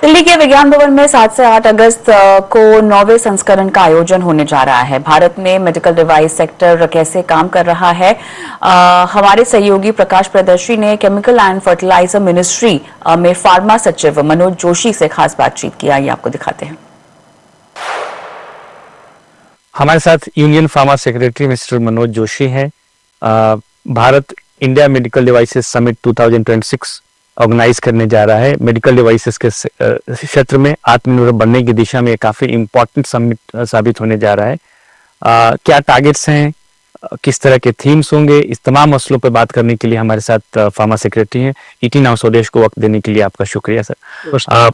दिल्ली के विज्ञान भवन में 7 से 8 अगस्त को 9वें संस्करण का आयोजन होने जा रहा है। भारत में मेडिकल डिवाइस सेक्टर कैसे काम कर रहा है, हमारे सहयोगी प्रकाश प्रदर्शी ने केमिकल एंड फर्टिलाइजर मिनिस्ट्री में फार्मा सचिव मनोज जोशी से खास बातचीत की। आइए आपको दिखाते हैं। हमारे साथ union pharma secretary mister Manoj Joshi हैं। Bharat India medical devices summit 2026 organise करने जा रहा है। मेडिकल डिवाइसेस के क्षेत्र में आत्मनिर्भर बनने की दिशा में काफी इंपॉर्टेंट समिट साबित होने जा रहा है। क्या टारगेट्स हैं, किस तरह के थीम्स होंगे, इस तमाम मसलों पर बात करने के लिए हमारे साथ फार्मा सेक्रेटरी हैं। ईटी नाउ स्वदेश को वक्त देने के लिए आपका शुक्रिया सर।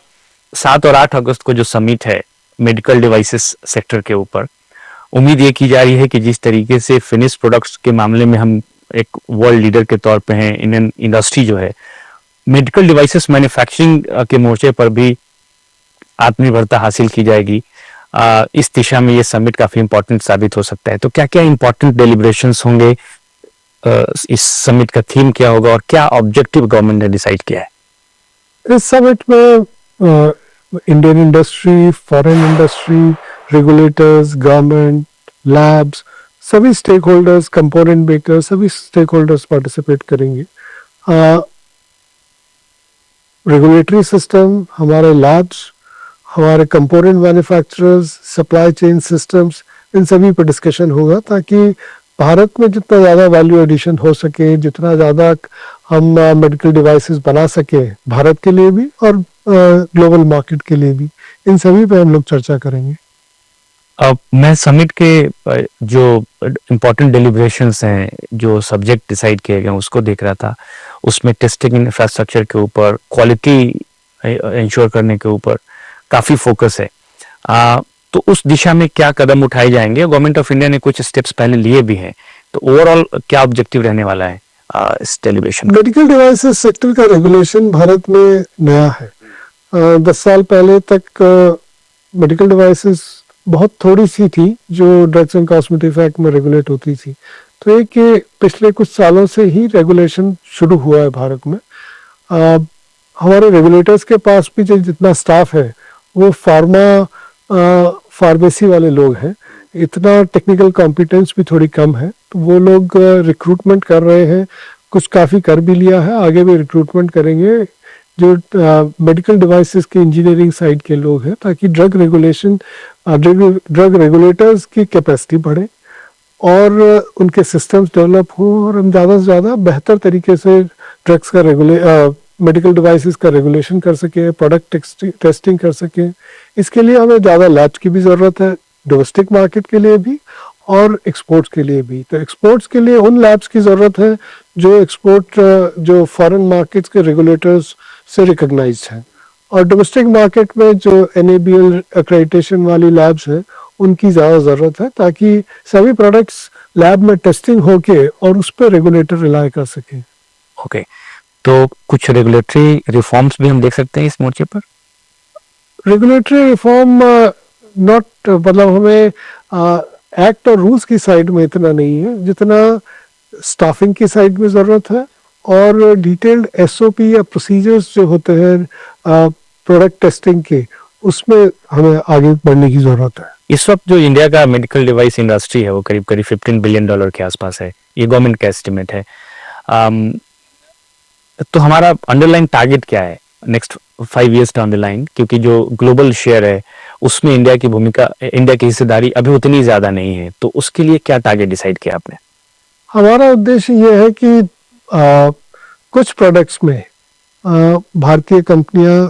7 और 8 अगस्त को जो समिट है मेडिकल डिवाइसेस सेक्टर के ऊपर, उम्मीद ये की जा रही है कि जिस तरीके से फिनिश प्रोडक्ट्स के मामले में हम एक वर्ल्ड लीडर के तौर पे हैं, इंडियन इंडस्ट्री जो है मेडिकल डिवाइसेस मैन्युफैक्चरिंग के मोर्चे पर भी आत्मनिर्भरता हासिल की जाएगी। इस दिशा में ये समिट काफी इंपॉर्टेंट साबित हो सकता है। तो क्या क्या इंपॉर्टेंट डेलिब्रेशंस होंगे, इस समिट का थीम क्या होगा और क्या ऑब्जेक्टिव गवर्नमेंट ने डिसाइड किया है? इस समिट में Indian industry, foreign industry, regulators, government, labs, सभी स्टेक होल्डर्स, कंपोनेंट मेकर्स, सभी स्टेक होल्डर्स पार्टिसिपेट करेंगे। रेगुलेटरी सिस्टम, हमारे लैब्स, हमारे component manufacturers, supply chain systems, इन सभी पर डिस्कशन होगा ताकि भारत में जितना ज़्यादा वैल्यू एडिशन हो सके, जितना ज़्यादा हम मेडिकल डिवाइसेस बना सके भारत के लिए भी और ग्लोबल मार्केट के लिए भी, इन सभी पे हम लोग चर्चा करेंगे। अब मैं समिट के जो इम्पोर्टेंट डेलिब्रेशंस हैं, जो सब्जेक्ट डिसाइड किए गए उसको देख रहा था। उसमें टेस्टिंग इंफ्रास्ट्रक्चर के ऊपर, क्वालिटी इंश्योर करने के ऊपर काफी फोकस है। तो उस दिशा में क्या कदम उठाए जाएंगे? गवर्नमेंट ऑफ इंडिया ने कुछ स्टेप्स पहले लिए भी हैं, तो ओवरऑल क्या ऑब्जेक्टिव रहने वाला है इस डेलिब्रेशन? मेडिकल डिवाइसेस सेक्टर का रेगुलेशन भारत में नया है। 10 साल पहले तक मेडिकल डिवाइसेस बहुत थोड़ी सी थी जो ड्रग्स एंड कॉस्मेटिक्स एक्ट में रेगुलेट होती थी। तो एक पिछले कुछ सालों से ही रेगुलेशन शुरू हुआ है भारत में। हमारे रेगुलेटर्स के पास भी जो जितना स्टाफ है वो फार्मेसी वाले लोग हैं। इतना टेक्निकल कॉम्पिटेंस भी थोड़ी कम है, तो वो लोग रिक्रूटमेंट कर रहे हैं। कुछ काफ़ी कर भी लिया है, आगे भी रिक्रूटमेंट करेंगे जो मेडिकल डिवाइसेस के इंजीनियरिंग साइड के लोग हैं, ताकि ड्रग रेगुलेटर्स की कैपेसिटी बढ़े और उनके सिस्टम्स डेवलप हो और हम ज़्यादा से ज़्यादा बेहतर तरीके से ड्रग्स का मेडिकल डिवाइसेस का रेगुलेशन कर सके, प्रोडक्ट टेस्टिंग कर सके। इसके लिए हमें ज़्यादा लैब्स की भी ज़रूरत है, डोमेस्टिक मार्केट के लिए भी और एक्सपोर्ट्स के लिए भी। तो एक्सपोर्ट्स के लिए उन लैब्स की ज़रूरत है जो फॉरेन मार्केट्स के रेगुलेटर्स से रिकॉग्नाइज्ड हैं, और डोमेस्टिक मार्केट में जो NABL एक्रेडिटेशन वाली लैब्स हैं उनकी ज़्यादा ज़रूरत है, ताकि सभी प्रोडक्ट्स लैब में टेस्टिंग होके और उस पर रेगुलेटर रिलाई कर सके। ओके, तो कुछ रेगुलेटरी रिफॉर्म्स भी हम देख सकते हैं इस मोर्चे पर? रेगुलेटरी रिफॉर्म मतलब हमें एक्ट और रूल्स की साइड में इतना नहीं है जितना स्टाफिंग की साइड में ज़रूरत है, और डिटेल्ड SOP या प्रोसीजर्स जो होते हैं प्रोडक्ट टेस्टिंग के, उसमें हमें आगे बढ़ने की ज़रूरत है। इस वक्त जो इंडिया का मेडिकल डिवाइस इंडस्ट्री है वो करीब करीब $15 बिलियन के आसपास है, ये गवर्नमेंट का एस्टिमेट है। तो हमारा अंडरलाइन टारगेट क्या है next 5 years down the line? क्योंकि जो ग्लोबल शेयर है उसमें इंडिया की हिस्सेदारी अभी उतनी ज्यादा नहीं है, तो उसके लिए क्या टारगेट डिसाइड किया आपने? हमारा उद्देश्य ये है कि कुछ प्रोडक्ट्स में भारतीय कंपनियां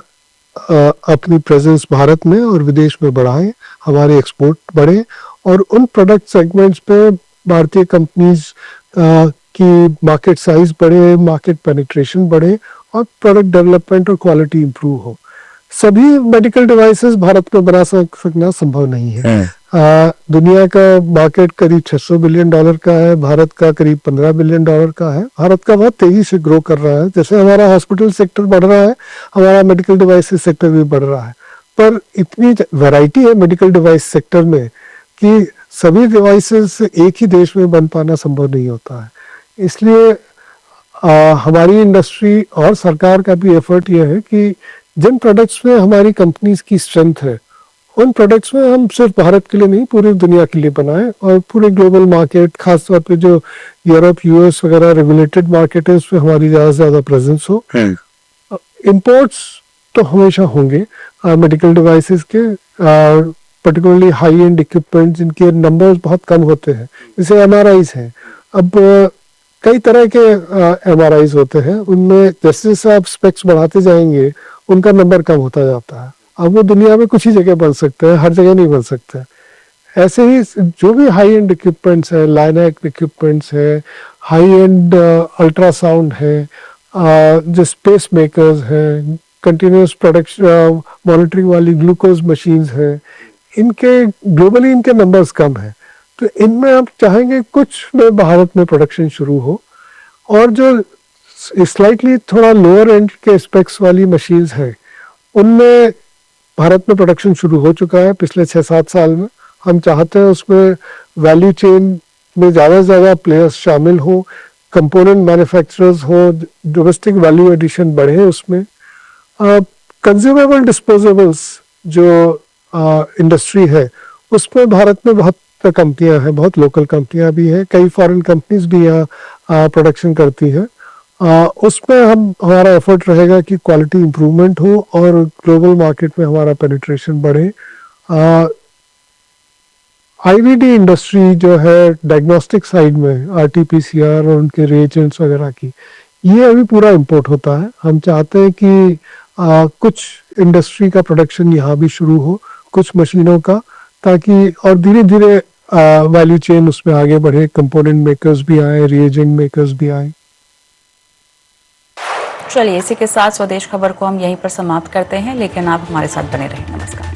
अपनी प्रेजेंस भारत में और विदेश में बढ़ाएं, हमारे एक्सपोर्ट बढ़े, और उन प्रोडक्ट सेगमेंट्स पे भारतीय कंपनीज की मार्केट साइज बढ़े, मार्केट पेनिट्रेशन बढ़े और प्रोडक्ट डेवलपमेंट और क्वालिटी इंप्रूव हो। सभी मेडिकल डिवाइसेस भारत में बना सकना संभव नहीं है। दुनिया का मार्केट करीब $600 बिलियन का है, भारत का करीब $15 बिलियन का है। भारत का बहुत तेजी से ग्रो कर रहा है। जैसे हमारा हॉस्पिटल सेक्टर बढ़ रहा है, हमारा मेडिकल डिवाइसेस सेक्टर भी बढ़ रहा है, पर इतनी वैरायटी है मेडिकल डिवाइस सेक्टर में कि सभी डिवाइसेस एक ही देश में बन पाना संभव नहीं होता है। इसलिए हमारी इंडस्ट्री और सरकार का भी एफर्ट यह है कि जिन प्रोडक्ट्स में हमारी कंपनीज की स्ट्रेंथ है उन प्रोडक्ट्स में हम सिर्फ भारत के लिए नहीं पूरी दुनिया के लिए बनाएं और पूरे ग्लोबल मार्केट, खासतौर पे जो यूरोप यूएस वगैरह रेगुलेटेड मार्केट है उसमें हमारी ज़्यादा से ज़्यादा प्रेजेंस हो। इंपोर्ट्स तो हमेशा होंगे मेडिकल डिवाइसेस के, पर्टिकुलरली हाई एंड इक्विपमेंट जिनके नंबर्स बहुत कम होते हैं, जैसे एमआरआईज हैं। अब कई तरह के एमआरआईज होते हैं, उनमें जैसे जैसे आप स्पेक्स बढ़ाते जाएंगे उनका नंबर कम होता जाता है। अब वो दुनिया में कुछ ही जगह बन सकते हैं, हर जगह नहीं बन सकते। ऐसे ही जो भी हाई एंड इक्विपमेंट्स है, लाइनैक इक्विपमेंट्स है, हाई एंड अल्ट्रासाउंड है, जो स्पेस मेकर्स हैं, कंटिन्यूस प्रोडक्शन मॉनिटरिंग वाली ग्लूकोज मशीन्स हैं, इनके ग्लोबली इनके नंबर्स कम हैं। तो इनमें आप चाहेंगे कुछ में भारत में प्रोडक्शन शुरू हो, और जो स्लाइटली थोड़ा लोअर एंड के स्पेक्स वाली मशीन्स हैं उनमें भारत में प्रोडक्शन शुरू हो चुका है पिछले 6-7 साल में। हम चाहते हैं उसमें वैल्यू चेन में ज़्यादा से ज़्यादा प्लेयर्स शामिल हो, कंपोनेंट मैन्युफैक्चरर्स हो, डोमेस्टिक वैल्यू एडिशन बढ़े उसमें। कंज्यूमेबल डिस्पोजेबल्स जो इंडस्ट्री है उसमें भारत में बहुत कंपनियां हैं, बहुत लोकल कंपनियां भी हैं, कई फॉरेन कंपनीज भी यहाँ प्रोडक्शन करती हैं। उसमें हमारा एफर्ट रहेगा कि क्वालिटी इंप्रूवमेंट हो और ग्लोबल मार्केट में हमारा पेनिट्रेशन बढ़े। आईवीडी इंडस्ट्री जो है डायग्नोस्टिक साइड में, आरटीपीसीआर और उनके रिएजेंट्स वगैरह की, ये अभी पूरा इंपोर्ट होता है। हम चाहते हैं कि कुछ इंडस्ट्री का प्रोडक्शन यहाँ भी शुरू हो, कुछ मशीनों का, ताकि और धीरे धीरे वैल्यू चेन उसमें आगे बढ़े, कंपोनेंट मेकर्स भी आए, रिएजेंट मेकर्स भी आए। चलिए, इसी के साथ स्वदेश खबर को हम यहीं पर समाप्त करते हैं, लेकिन आप हमारे साथ बने रहें। नमस्कार।